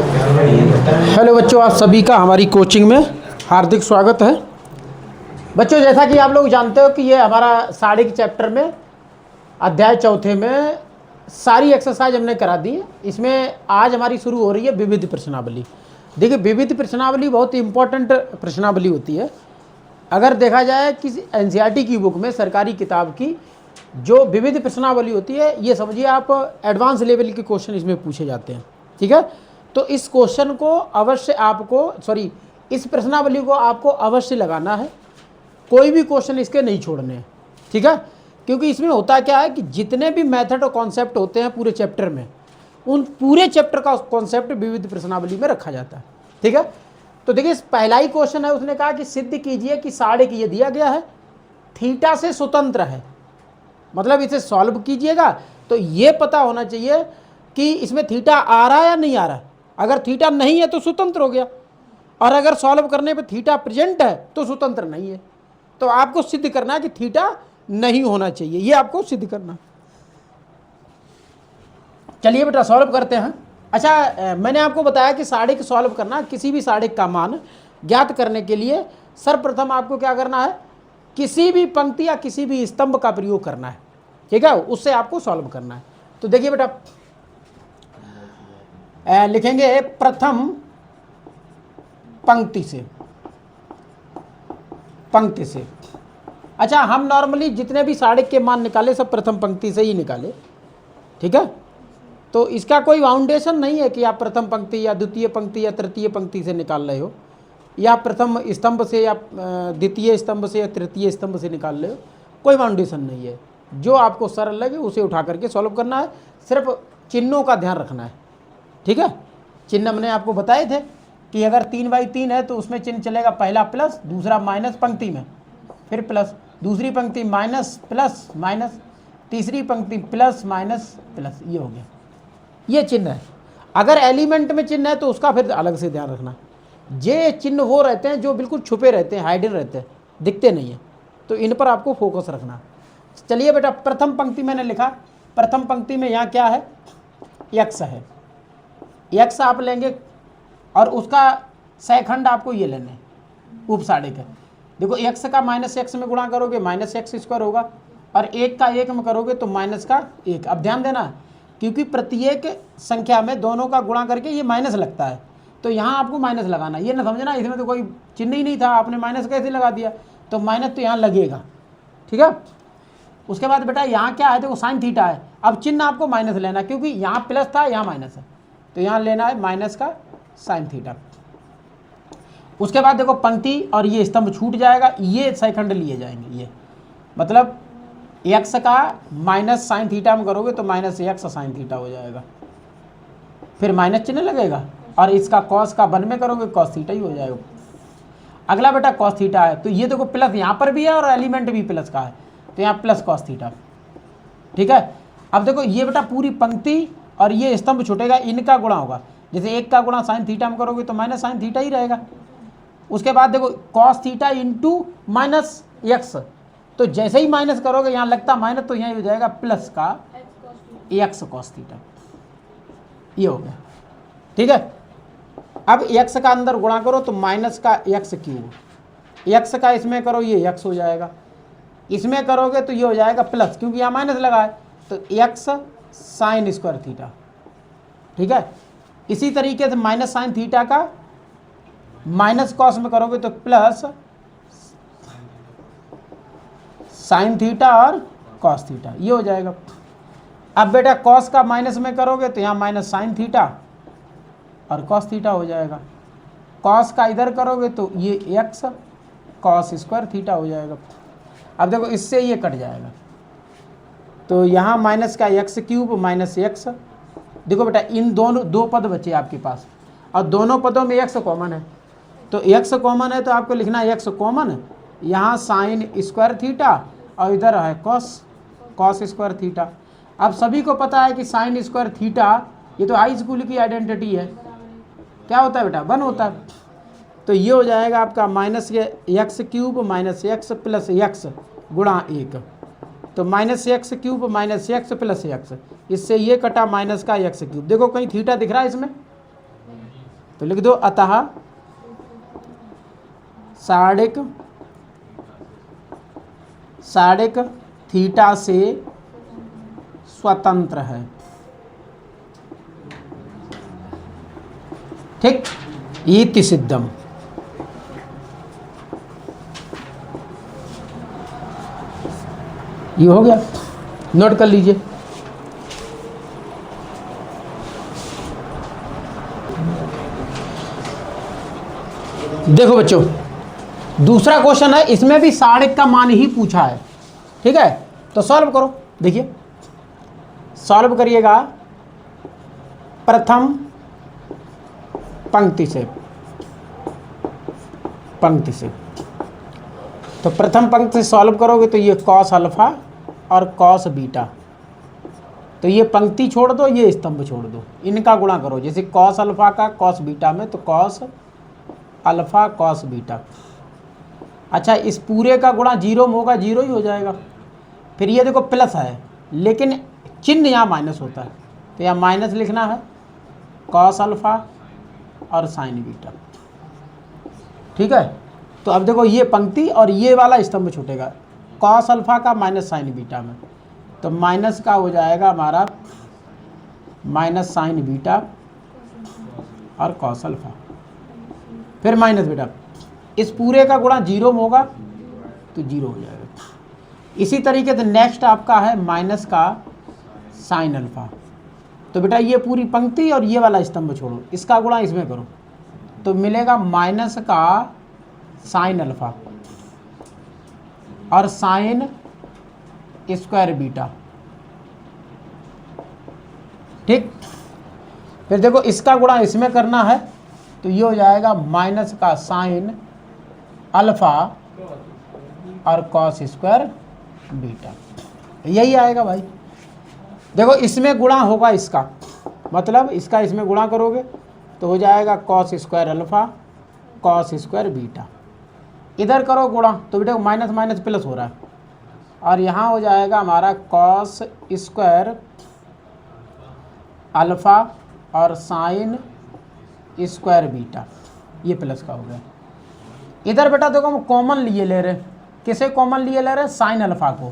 Hello बच्चों, आप सभी का हमारी कोचिंग में हार्दिक स्वागत है। बच्चों, जैसा कि आप लोग जानते हो कि ये हमारा साड़ी के चैप्टर में अध्याय चौथे में सारी एक्सरसाइज हमने करा दी है। इसमें आज हमारी शुरू हो रही है विविध प्रश्नावली। देखिए, विविध प्रश्नावली बहुत ही इंपॉर्टेंट प्रश्नावली होती है। अगर देखा जाए कि एनसीईआरटी की बुक में, सरकारी किताब की जो विविध प्रश्नावली होती है, ये समझिए आप एडवांस लेवल के क्वेश्चन इसमें पूछे जाते हैं। ठीक है, तो इस क्वेश्चन को अवश्य आपको इस प्रश्नावली को आपको अवश्य लगाना है। कोई भी क्वेश्चन इसके नहीं छोड़ने हैं। ठीक है, क्योंकि इसमें होता क्या है कि जितने भी मेथड और कॉन्सेप्ट होते हैं पूरे चैप्टर में, उन पूरे चैप्टर का कॉन्सेप्ट विविध प्रश्नावली में रखा जाता है। ठीक है, तो देखिए पहला ही क्वेश्चन है, उसने कहा कि सिद्ध कीजिए कि साढ़े ये दिया गया है थीटा से स्वतंत्र है। मतलब इसे सॉल्व कीजिएगा तो ये पता होना चाहिए कि इसमें थीटा आ रहा है या नहीं आ रहा है। अगर थीटा नहीं है तो स्वतंत्र हो गया, और अगर सॉल्व करने पे थीटा प्रेजेंट है तो स्वतंत्र नहीं है। तो आपको सिद्ध करना है कि थीटा नहीं होना चाहिए, ये आपको सिद्ध करना। चलिए बेटा सॉल्व करते हैं। अच्छा, मैंने आपको बताया कि साढ़े को सॉल्व करना, किसी भी साढ़े का मान ज्ञात करने के लिए सर्वप्रथम आपको क्या करना है, किसी भी पंक्ति या किसी भी स्तंभ का प्रयोग करना है। ठीक है, उससे आपको सॉल्व करना है। तो देखिए बेटा, लिखेंगे प्रथम पंक्ति से। अच्छा, हम नॉर्मली जितने भी साढ़े के मान निकाले सब प्रथम पंक्ति से ही निकाले। ठीक है, तो इसका कोई फाउंडेशन नहीं है कि आप प्रथम पंक्ति या द्वितीय पंक्ति या तृतीय पंक्ति से निकाल रहे हो, या प्रथम स्तंभ से या द्वितीय स्तंभ से या तृतीय स्तंभ से निकाल रहे हो। कोई फाउंडेशन नहीं है, जो आपको सरल लगे उसे उठा करके सॉल्व करना है। सिर्फ चिन्हों का ध्यान रखना है। ठीक है, चिन्ह हमने आपको बताए थे कि अगर 3/3 है तो उसमें चिन्ह चलेगा, पहला प्लस, दूसरा माइनस, पंक्ति में फिर प्लस, दूसरी पंक्ति माइनस प्लस माइनस, तीसरी पंक्ति प्लस माइनस प्लस, ये हो गया, ये चिन्ह है। अगर एलिमेंट में चिन्ह है तो उसका फिर अलग से ध्यान रखना। ये चिन्ह वो रहते हैं जो बिल्कुल छुपे रहते हैं, हाइडन रहते हैं, दिखते नहीं हैं, तो इन पर आपको फोकस रखना। चलिए बेटा, प्रथम पंक्ति मैंने लिखा। प्रथम पंक्ति में यहाँ क्या है, यक्स है। यक्स आप लेंगे और उसका सहखंड आपको ये लेने, उप साढ़े का। देखो, एक्स का माइनस एक्स में गुणा करोगे माइनस एक्स स्क्वायर होगा, और एक का एक में करोगे तो माइनस का एक। अब ध्यान देना, क्योंकि प्रत्येक संख्या में दोनों का गुणा करके ये माइनस लगता है, तो यहाँ आपको माइनस लगाना। ये ना समझना इसमें तो कोई चिन्ह ही नहीं था, आपने माइनस कैसे लगा दिया, तो माइनस तो यहाँ लगेगा। ठीक है, उसके बाद बेटा यहाँ क्या है, देखो साइन थीटा है। अब चिन्ह आपको माइनस लेना, क्योंकि यहाँ प्लस था यहाँ माइनस है, तो यहाँ लेना है माइनस का साइन थीटा। उसके बाद देखो पंक्ति और ये स्तंभ छूट जाएगा, ये सेकंड लिए जाएंगे। ये मतलब एक्स का माइनस साइन थीटा में करोगे तो माइनस एक्स साइन थीटा हो जाएगा, फिर माइनस चिन्ह लगेगा, और इसका कॉस का 1 में करोगे कॉस थीटा ही हो जाएगा। अगला बेटा कॉस थीटा है, तो ये देखो प्लस यहाँ पर भी है और एलिमेंट भी प्लस का है, तो यहाँ प्लस कॉस थीटा। ठीक है, अब देखो ये बेटा पूरी पंक्ति और ये स्तंभ छूटेगा, इनका गुणा होगा। जैसे एक का गुणा साइन थीटा में करोगे तो माइनस साइन थीटा ही रहेगा। उसके बाद देखो cos theta into minus x, तो जैसे ही माइनस करोगे यहाँ लगता माइनस, तो यहाँ हो जाएगा प्लस का एक्स कॉस थीटा, ये हो गया। ठीक है, अब एक्स का अंदर गुणा करो तो माइनस का एक्स क्यूब, एक्स का इसमें करो ये एक्स हो जाएगा, इसमें करोगे तो ये हो जाएगा प्लस, क्योंकि यहाँ माइनस लगा है, तो एक्स साइन स्क्वायर थीटा। ठीक है, इसी तरीके से माइनस साइन थीटा का माइनस कॉस में करोगे तो प्लस साइन थीटा और कॉस थीटा, ये हो जाएगा। अब बेटा कॉस का माइनस में करोगे तो यहाँ माइनस साइन थीटा और कॉस थीटा हो जाएगा। कॉस का इधर करोगे तो ये एक्स कॉस स्क्वायर थीटा हो जाएगा। अब देखो इससे ये कट जाएगा, तो यहाँ माइनस का एक्स क्यूब माइनस एक्स। देखो बेटा इन दोनों दो पद बचे आपके पास, और दोनों पदों में एक्स कॉमन है, तो एक्स कॉमन है तो आपको लिखना है एक्स कॉमन, यहाँ साइन स्क्वायर थीटा और इधर है कॉस स्क्वायर थीटा। अब सभी को पता है कि साइन स्क्वायर थीटा ये तो हाई स्कूल की आइडेंटिटी है, क्या होता है बेटा 1 होता है। तो ये हो जाएगा आपका minus x cube minus x plus x गुणा 1, तो minus x cube minus x plus x, इससे ये कटा माइनस का एक्स क्यूब। देखो कहीं थीटा दिख रहा है इसमें, तो लिख दो अतः साढ़िक थीटा से स्वतंत्र है। ठीक, इति सिद्धम। ये हो गया, नोट कर लीजिए। देखो बच्चों, दूसरा क्वेश्चन है, इसमें भी साढ़िक का मान ही पूछा है। ठीक है, तो सॉल्व करो। देखिए सॉल्व करिएगा प्रथम पंक्ति से। तो प्रथम पंक्ति से सॉल्व करोगे तो ये कॉस अल्फा और कॉस बीटा, तो ये पंक्ति छोड़ दो, ये स्तंभ छोड़ दो, इनका गुणा करो। जैसे कॉस अल्फा का कॉस बीटा में, तो कॉस अल्फा कॉस बीटा। अच्छा, इस पूरे का गुणा जीरो में होगा, जीरो ही हो जाएगा। फिर ये देखो प्लस है, लेकिन चिन्ह यहाँ माइनस होता है, तो यहाँ माइनस लिखना है, कॉस अल्फा और साइन बीटा। ठीक है, तो अब देखो ये पंक्ति और ये वाला स्तंभ छूटेगा, कॉस अल्फा का माइनस साइन बीटा में, तो माइनस का हो जाएगा हमारा माइनस साइन बीटा और कॉस अल्फा, फिर माइनस बीटा। इस पूरे का गुणा जीरो में होगा तो जीरो हो जाएगा। इसी तरीके से नेक्स्ट आपका है माइनस का साइन अल्फा, तो बेटा ये पूरी पंक्ति और ये वाला स्तंभ छोड़ो, इसका गुणा इसमें करो, तो मिलेगा माइनस का साइन अल्फा और साइन स्क्वायर बीटा। ठीक, फिर देखो इसका गुणा इसमें करना है, तो ये हो जाएगा माइनस का साइन अल्फा और कॉस स्क्वायर बीटा, यही आएगा भाई। देखो इसमें गुणा होगा इसका, मतलब इसका इसमें गुणा करोगे तो हो जाएगा cos square alpha cos square beta. इधर करो गुणा तो बेटा माइनस माइनस प्लस हो रहा है, और यहाँ हो जाएगा हमारा कॉस स्क्वायर अल्फा और साइन स्क्वायर बीटा, ये प्लस का हो गया। इधर बेटा देखो हम कॉमन लिए ले रहे हैं, किसे कॉमन लिए ले रहे हैं, साइन अल्फा को,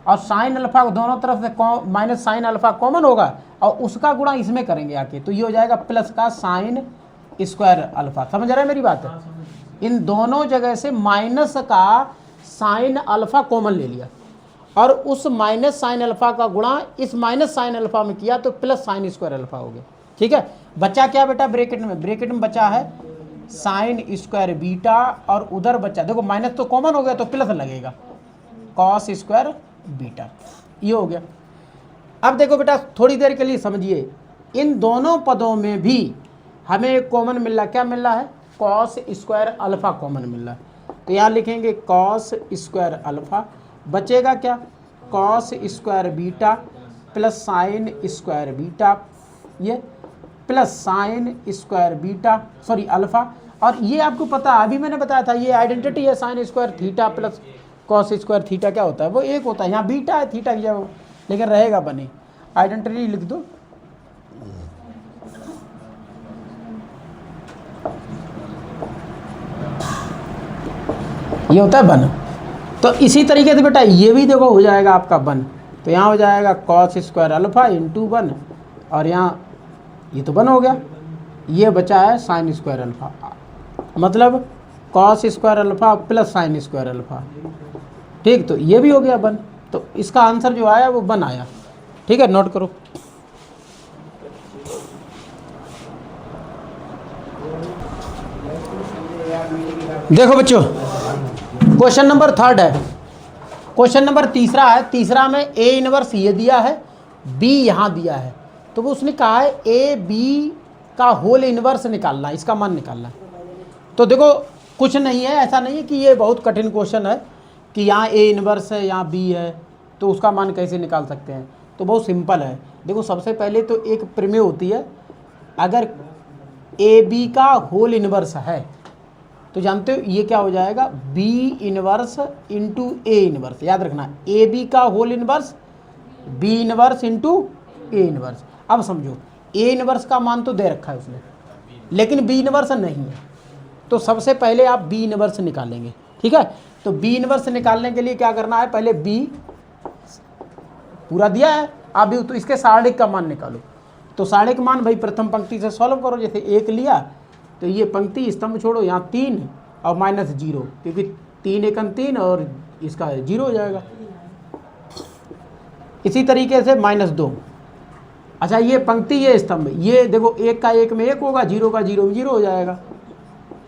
और साइन अल्फा को दोनों तरफ से माइनस साइन अल्फा कॉमन होगा और उसका गुणा इसमें करेंगे आके, तो ये हो जाएगा प्लस का साइन स्क्वायर अल्फा। समझ रहे हैं मेरी बात? इन दोनों जगह से माइनस का साइन अल्फा कॉमन ले लिया और उस माइनस साइन अल्फा का गुणा इस माइनस साइन अल्फा में किया, तो प्लस साइन स्क्वायर अल्फा हो गया। ठीक है, बचा क्या बेटा ब्रैकेट में बचा है साइन स्क्वायर बीटा, और उधर बचा देखो माइनस तो कॉमन हो गया तो प्लस लगेगा कॉस स्क्वायर बीटा, ये हो गया। अब देखो बेटा थोड़ी देर के लिए समझिए, इन दोनों पदों में भी हमें एक कॉमन मिल रहा है, क्या मिल रहा है, कॉस स्क्वायर अल्फा कॉमन मिल रहा है, तो यहाँ लिखेंगे कॉस स्क्वायर अल्फा, बचेगा क्या, cos square beta plus sine square beta, ये plus sine square beta sorry alpha. और ये आपको पता है, अभी मैंने बताया था, ये आइडेंटिटी है, sine square theta plus cos square theta क्या होता है, वो एक होता है, यहाँ बीटा है थीटा की जगह, लेकिन रहेगा बने, आइडेंटिटी लिख दो। ये होता है बन। तो इसी तरीके से बेटा ये भी देखो हो जाएगा आपका बन, तो यहाँ हो जाएगा cos square alpha into one, और यहाँ ये तो बन हो गया, ये बचा है साइन स्क्वायर अल्फा, मतलब cos square alpha plus sine square alpha. ठीक, तो ये भी हो गया बन, तो इसका आंसर जो आया वो बन आया। ठीक है, नोट करो। देखो बच्चों क्वेश्चन नंबर थर्ड है, क्वेश्चन नंबर तीसरा है। तीसरा में ए इनवर्स ये दिया है, बी यहाँ दिया है, तो वो उसने कहा है ए बी का होल इनवर्स निकालना है, इसका मान निकालना है। तो देखो कुछ नहीं है, ऐसा नहीं है कि ये बहुत कठिन क्वेश्चन है कि यहाँ ए इनवर्स है यहाँ बी है तो उसका मान कैसे निकाल सकते हैं, तो बहुत सिंपल है। देखो सबसे पहले तो एक प्रमेय होती है, अगर ए बी का होल इनवर्स है तो जानते हो ये क्या हो जाएगा, B inverse into A inverse, याद रखना ए बी का whole inverse B inverse into A inverse. अब समझो ए इनवर्स का मान तो दे रखा है उसने, लेकिन बी इनवर्स नहीं है। तो सबसे पहले आप बी इनवर्स निकालेंगे, ठीक है। तो बी इनवर्स निकालने के लिए क्या करना है, पहले बी पूरा दिया है, आप भी तो इसके सारणिक का मान निकालो। तो सारणिक मान भाई प्रथम पंक्ति से सॉल्व करो। जैसे 1 लिया तो ये पंक्ति स्तंभ छोड़ो, यहाँ 3 और -0, क्योंकि 3 × 3 और इसका 0 हो जाएगा। इसी तरीके से -2। अच्छा, ये पंक्ति ये स्तंभ, ये देखो 1 का 1 में 1 होगा, 0 का 0 में 0 हो जाएगा,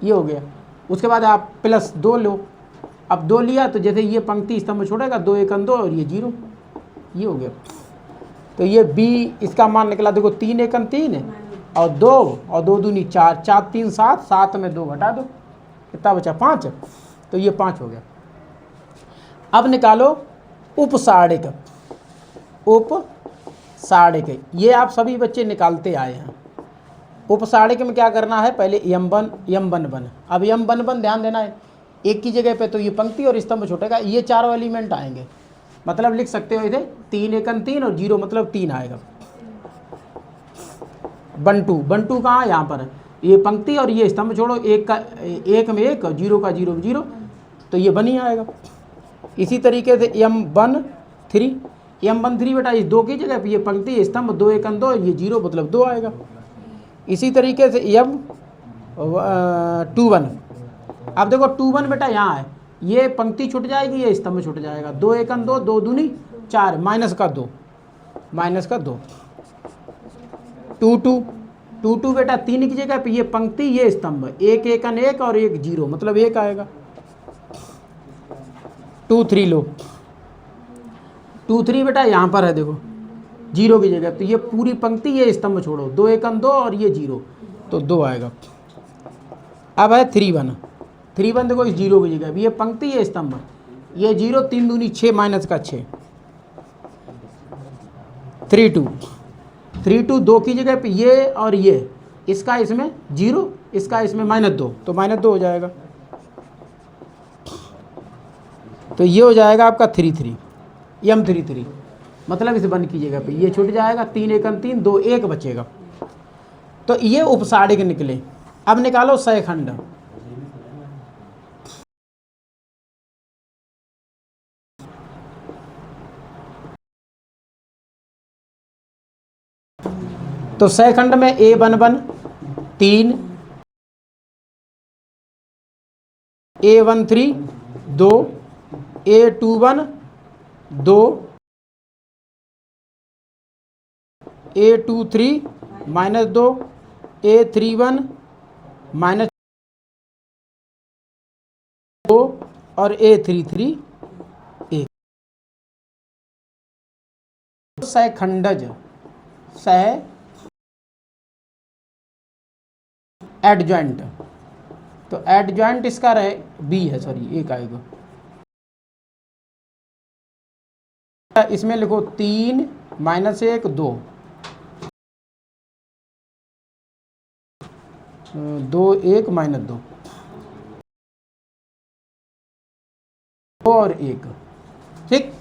ये हो गया। उसके बाद आप +2 लो। अब 2 लिया तो जैसे ये पंक्ति स्तंभ छोड़ेगा, 2 × 1 = 2 और ये 0, ये हो गया। तो ये बी इसका मान निकला, देखो 3 × 1 = 3 और 2 और 2 दूनी 4, 4 3 7, 7 में 2 घटा दो, कितना बचा 5। तो ये 5 हो गया। अब निकालो उपसारणिक। उपसारणिक ये आप सभी बच्चे निकालते आए हैं। उपसारणिक में क्या करना है, पहले m1 m1 अब m1 ध्यान देना है, एक की जगह पे तो ये पंक्ति और स्तंभ छोटेगा, ये चारों एलिमेंट आएंगे। मतलब लिख सकते हो इधर 3 × 1 = 3 और 0 मतलब 3 आएगा। 1 2 कहाँ, यहाँ पर है, ये पंक्ति और ये स्तंभ छोड़ो, 1 का 1 में 1 और 0 का 0 में 0, तो ये 1 ही आएगा। इसी तरीके से m13 बेटा इस 2 की जगह पे ये पंक्ति स्तंभ 2 × 1 = 2, ये 0 मतलब 2 आएगा। इसी तरीके से m21। अब देखो 21 बेटा यहाँ है, ये पंक्ति छूट जाएगी, ये स्तंभ छूट जाएगा, 2 × 1 = 2, 2 दूनी 4, -2 22 बेटा 3 की जगह पे ये पंक्ति ये स्तंभ, 1 × 1 = 1 और 1 0 मतलब 1 आएगा। 23 लो, 23 बेटा यहाँ पर है, देखो 0 की जगह, तो ये पूरी पंक्ति ये स्तंभ छोड़ो, 2 × 1 = 2 और ये 0 तो 2 आएगा। अब है 31 देखो इस 0 की जगह, ये पंक्ति ये स्तंभ, ये 0, 3 दूनी 6 -6, 32 2 की जगह पे ये और ये, इसका इसमें 0, इसका इसमें -2, तो -2 हो जाएगा। तो ये हो जाएगा आपका 33 m33, मतलब इस 1 की जगह पे ये छूट जाएगा, 3 × 1 = 3, 2 1 बचेगा। तो ये उपसारणिक निकले। अब निकालो सहखंड। तो सहखंड में a11 3, a13 2, a21 2, a23 -2, a31 -2 और a33 1। सहखंडज एडजॉइंट, तो एडजॉइंट इसका रहे बी है, सॉरी 1 आएगा। इसमें लिखो 3 -1 2, 2 1 -2 और 1, ठीक।